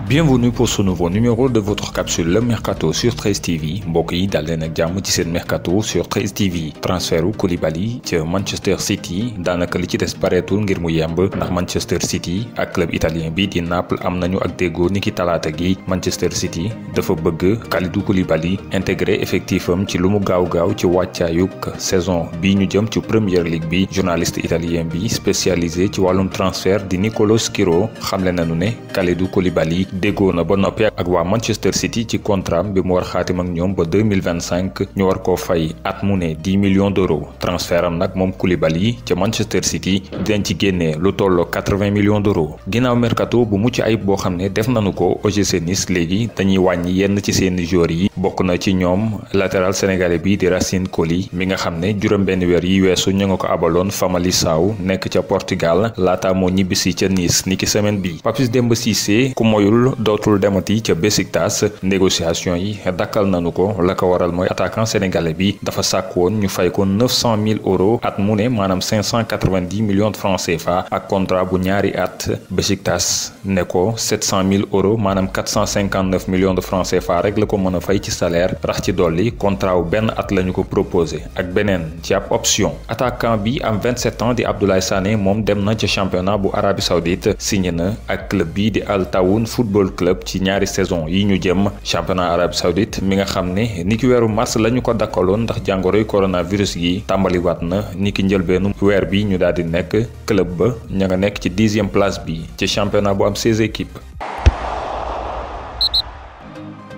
Bienvenue pour ce nouveau numéro de votre capsule Le Mercato sur 13 TV mbokk yi dal leen ak jàmm ci seen Mercato sur 13 TV transferu Koulibaly ca Manchester City daanaka li ci des bareetul ngir mu yemb ndax Manchester City ak club italien bi di Naples am nañu ak déggoo niki talaata gi. Manchester City dafa bëgg Kalidou Koulibaly intégré effectifam ci lu mu gaaw ci wàccaayug saison bi ñu jëm ci Premier League bi. Journaliste italien bi spécialisé ci wàllum transfert di Nicolo Schiro xamle nañu ne Kalidou Koulibaly déggoo na ba noppi ak waa Manchester City ci contrat bi mu war xaatim ak ñoom ba 2025 ñu war koo fay at mu ne 10 millions d'euros. transfert am nag moom Koulibaly ca Manchester City dinañ ci génnee lu tolloo 80 millions d'euros. ginnaaw mercato bu mucc ayib boo xam ne def nañu ko OGC Nice léegi dañuy wàññi yenn ci seen joueurs yi bokk na ci ñoom latéral sénégalais bi di Racine Colli mi nga xam ne juróom-benn weer yi weesu ñu nga ko abaloon Famalicão nekk ca Portugal laata moo ñibbisi ca Nice niki semaine bi. Papis Demba Cissé ku moyul dootul demati ca Besiktas négociation yi dakkal nañu ko la ko waral mooy attaquant sénégalais bi dafa sàkk woon ñu fay ko 900 000 euros at mu ne maanaam 590 millions de francs CFA ak contrat bu ñaari at. Besiktas ne ko 700 000 euros maanaam 459 millions de francs CFA rek la ko mën a fay ci salaire rax ci dolli contrat wu benn at lañu ko proposé ak beneen ci ab option. attaquant bi am 27 ans di Abdoulaye Sané moom dem na ca championnat bu Arabie Saoudite signé na ak club bi di Al Tawoun football club ci ñaari saison yi ñu jëm. championnat Arabie Saoudite mi nga xam ne niki weeru mars lañu ko dakkaloon ndax jàngoroy coronavirus gi tàmbaliwaat na niki njëlbeenu weer bi ñu daal di nekk club ba ña nga nekk ci 10e place bi ci championnat bu am 16 équipes.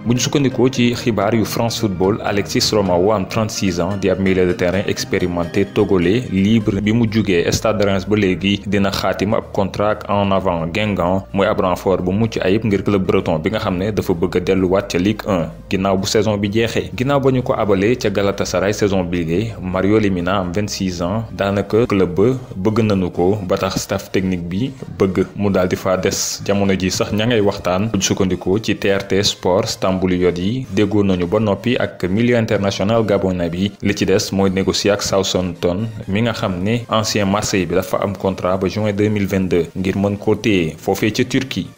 bu ñu sukkandikoo ci xibaar yu France Football Alexis Romao am 36 ans di ab milieu de terrain expérimenté togolais libre bi mu jugee Stade de Reims ba léegi dina xaatim ab contrat en avant Guingamp mooy ab renfort bu mucc ayib ngir club breton bi nga xam ne dafa bëgg a delluwaat ca Ligue 1 ginnaaw bu saison bi jeexee. ginnaaw ba ñu ko abalee ca Galatasaray saison bii Mario Lemina am 26 ans daanaka club ba bëgg nañu ko ba tax staff technique bi bëgg mu daal di fa des jamono ji sax ña ngay waxtaan. bu ñu sukkandikoo ci TRT Sport Yot yi déggoo nañu ba noppi ak milieu international gabonais bi li ci des mooy négocier ak Southampton mi nga xam ne ancien Marseille bi dafa am contrat ba juin 2022 ngir mën koo téye foofee ca Turquie.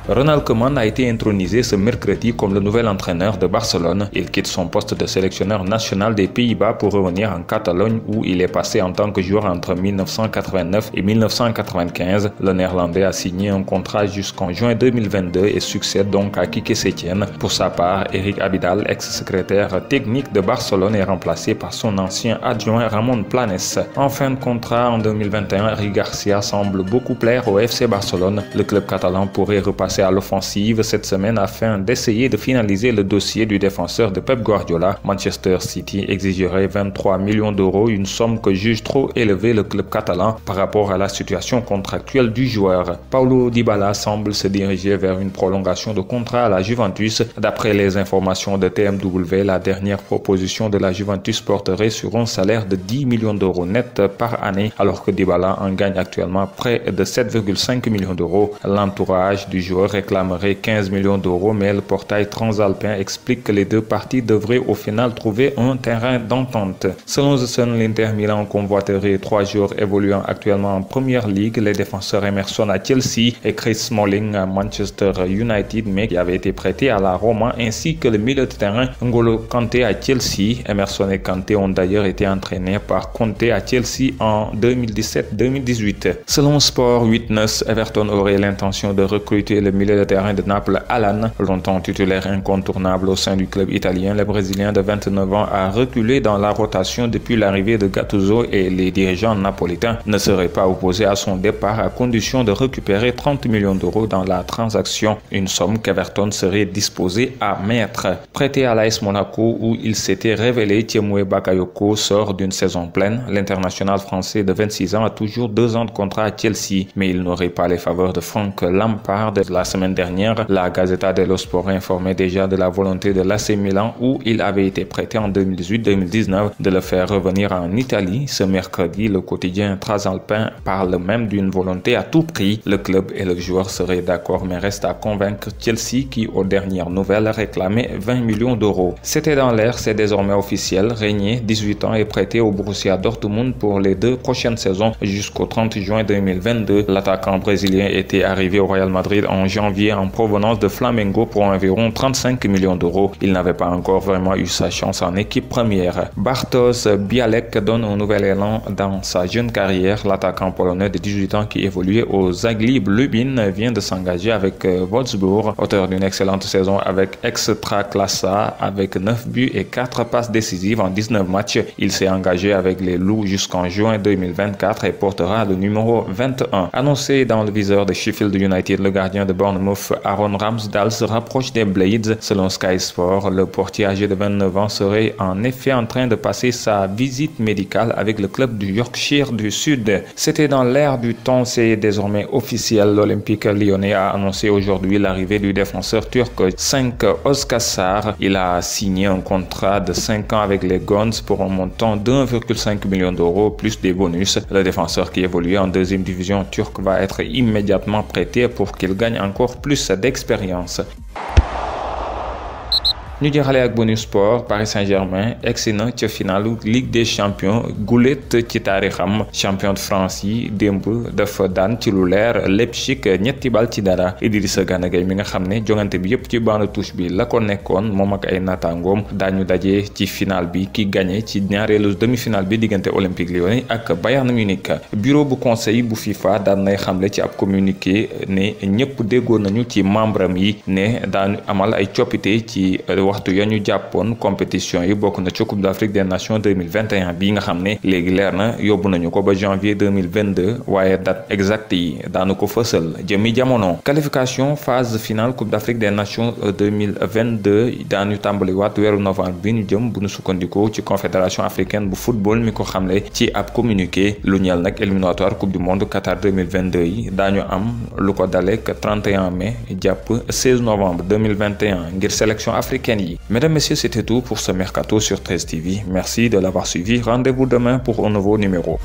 Ronald Koeman a été intronisé ce mercredi comme le nouvel entraîneur de Barcelone. Il quitte son poste de sélectionneur national des Pays-Bas pour revenir en Catalogne où il est passé en tant que joueur entre 1989 et 1995. Le Néerlandais a signé un contrat jusqu'en juin 2022 et succède donc à Quique Setién. Pour sa part, Eric Abidal, ex-secrétaire technique de Barcelone, est remplacé par son ancien adjoint Ramon Planes. En fin de contrat en 2021, Eric Garcia semble beaucoup plaire au FC Barcelone. Le club catalan pourrait repasser à l'offensive cette semaine afin d'essayer de finaliser le dossier du défenseur de Pep Guardiola. Manchester City exigerait 23 millions d'euros, une somme que juge trop élevée le club catalan par rapport à la situation contractuelle du joueur. Paulo Dybala semble se diriger vers une prolongation de contrat à la Juventus. D'après les informations de TMW, la dernière proposition de la Juventus porterait sur un salaire de 10 millions d'euros net par année, alors que Dybala en gagne actuellement près de 7,5 millions d'euros. L'entourage du joueur réclamerait 15 millions d'euros, mais le portail transalpin explique que les deux parties devraient au final trouver un terrain d'entente. Selon The Sun, l'Inter Milan convoiterait 3 joueurs évoluant actuellement en Première Ligue, les défenseurs Emerson à Chelsea et Chris Smalling à Manchester United, mais qui avait été prêté à la Roma, ainsi que le milieu de terrain N'Golo Kanté à Chelsea. Emerson et Kanté ont d'ailleurs été entraînés par Conte à Chelsea en 2017-2018. Selon Sport Witness, Everton aurait l'intention de recruter le milieu de terrain de Naples Alan, longtemps titulaire incontournable au sein du club italien. Le Brésilien de 29 ans a reculé dans la rotation depuis l'arrivée de Gattuso et les dirigeants napolitains ne seraient pas opposés à son départ à condition de récupérer 30 millions d'euros dans la transaction, une somme qu'Everton serait disposé à mettre. Prêté à l'AS Monaco où il s'était révélé, Tiemoué Bakayoko sort d'une saison pleine. L'international français de 26 ans a toujours 2 ans de contrat à Chelsea, mais il n'aurait pas les faveurs de Frank Lampard. La La semaine dernière, la Gazzetta dello Sport informait déjà de la volonté de l'AC Milan, où il avait été prêté en 2018-2019, de le faire revenir en Italie. Ce mercredi, le quotidien transalpin parle même d'une volonté à tout prix. Le club et le joueur seraient d'accord, mais reste à convaincre Chelsea qui, aux dernières nouvelles, réclamait 20 millions d'euros. C'était dans l'air, c'est désormais officiel. Régnier, 18 ans, est prêté au Borussia Dortmund pour les 2 prochaines saisons jusqu'au 30 juin 2022. L'attaquant brésilien était arrivé au Real Madrid en janvier en provenance de Flamengo pour environ 35 millions d'euros. Il n'avait pas encore vraiment eu sa chance en équipe première. Bartosz Białek donne un nouvel élan dans sa jeune carrière. L'attaquant polonais de 18 ans qui évoluait au Zagreb Lubin vient de s'engager avec Wolfsburg, auteur d'une excellente saison avec Ekstraklasa avec 9 buts et 4 passes décisives en 19 matchs. Il s'est engagé avec les Loups jusqu'en juin 2024 et portera le numéro 21. Annoncé dans le viseur de Sheffield United, le gardien de Bournemouth Aaron Ramsdale se rapproche des Blades. Selon Sky Sport, le portier âgé de 29 ans serait en effet en train de passer sa visite médicale avec le club du Yorkshire du Sud. C'était dans l'air du temps, c'est désormais officiel. L'Olympique lyonnais a annoncé aujourd'hui l'arrivée du défenseur turc Cenk Özkaçar. Il a signé un contrat de 5 ans avec les Guns pour un montant de 1,5 million d'euros plus des bonus. Le défenseur qui évolue en deuxième division turque va être immédiatement prêté pour qu'il gagne encore plus d'expérience. ñu jeexale ak bonus sport. Paris Saint-Germain egsi na ca finalu Ligue des champions gulet ci taarixam. champion de France yi démb dafa daan ci lu leer Leipzig ñetti bal ci dara. Idrissa Gana Gueye mi nga xam ne jongante bi yépp ci banc de touche bi la ko nekkoon moom ak ay naataangoom daañu daje ci final bi ki gagné ci ñaareelu demi-finale bi diggante Olympique Lyonnais ak Bayern Munich. bureau bu conseil bu FIFA daan nay xamle ci ab communiqué ne ñëpp déggoo nañu ci membre am yi ne daañu amal ay coppite ci waxtu ya ñu jàppoon compétition yi bokk na ci Coupe d'Afrique des Nations 2021 bi nga xam ne léegi leer na yóbbu nañu ko ba janvier 2022 waaye date exacte yi daanu ko fësal jëmi jamono. qualification phase finale Coupe d'Afrique des Nations 2022 daanu tàmbaliwaat weeru novembre bi ñu jëm bu ñu sukkandikoo ci confédération africaine bu football mi ko xamle ci ab communiqué. lu ñeel nag éliminatoire Coupe du monde Qatar 2022 yi daañu am lu ko dalek 31 mai jàpp 16 novembre 2021 ngir sélection africaine. Mesdames, Messieurs, c'était tout pour ce Mercato sur 13 TV. Merci de l'avoir suivi. Rendez-vous demain pour un nouveau numéro.